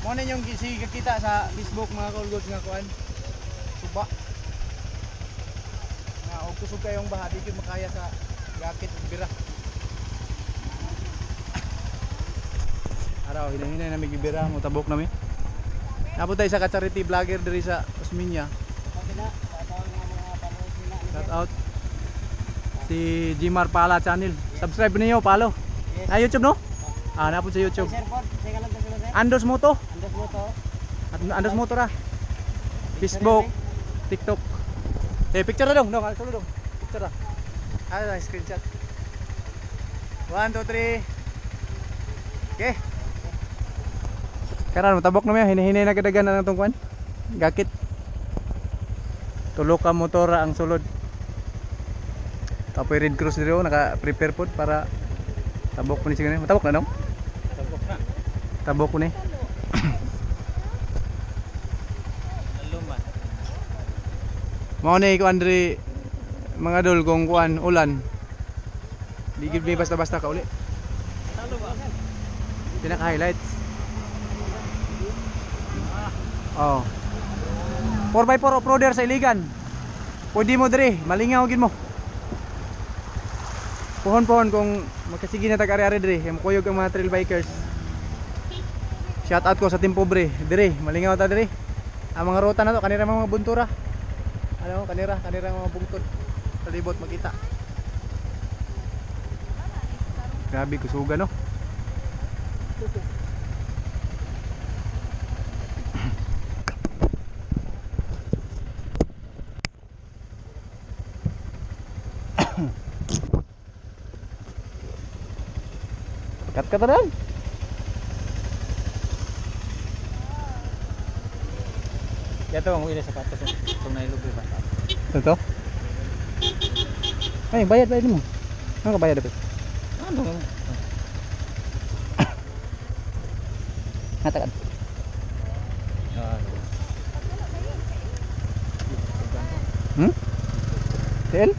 Mo na yung kita sa Facebook mga Colgods nga kuan. Suba. Nga og kusog kayong baha di gyud makaya sa gakit ug bira. Araw hinay-hinay na mig bira mo tabok nami. Napod tayo sa ka-charity vlogger diri sa Osminya. Shout out si Jimar Pala channel. Subscribe niyo, follow. Yes. YouTube no? Ah, napod sa YouTube. Andos Moto. Andos Moto ra. Facebook, TikTok. Picture na dong, solo dong. Picture ra. Ah, screenshot. 1 2 3. Okay. Karan matabok na mi, hini-hini na kadagan na tong kuan. Gakit. Tulo ka motor ang sulod. Kapoy Red Cross dito naka-prepare pod para tabok po ni siguro. Matabok na dong? Tabok na. Tabok ko ni. Naluman. Mao ni ko Andre mga dol kung kuan ulan. Di gid mi basta-basta ka uli. Talo ba? Pinaka-highlights. Oh. 4x4 off-roader sa Iligan. Pwede mo diri, malingaw gid mo. Pohon-pohon kung magkasigi na tag-ari-ari diri, kuyog ang mga trail bikers. Shout out ko sa Team Pobre, diri, malingaw ta diri. Ang mga ruta na to kanira mga buntura. Ano, kanira mga bungtod. Talibot makita. Grabe kusugan no. Kat dan. Ya to ang uwi sapatos kung nailubi ba. Ito? Ay, bayad mo. Ano ka bayad dapat? Ano? Ngatakan. Tel?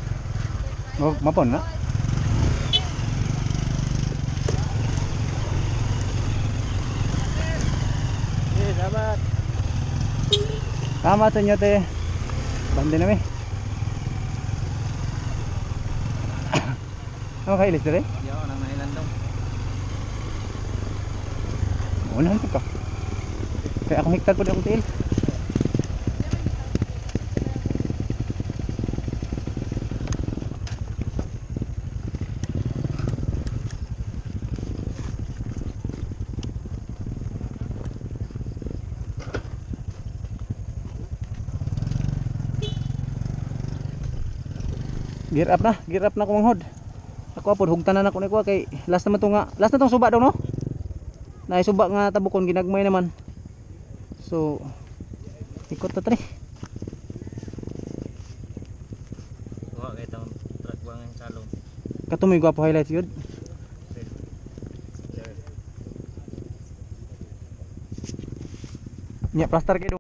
Mapon na? Salamat. Salamat sa inyo te. Bandi na mi. Ano ka ilis dere? Yo, nang nailan daw. Unahan ka. Kaya akong hektar po di akong tiil. Gear up na ko manghod. Ako apod hugtanan ako ni ko kay last naman to nga. Last na tong suba daw no. Nay suba nga tabukon ginagmay naman. So ikot ta tre. Wa kay tong truck bang ang salong. Katumoy gwapo highlights yun. Nya plaster kay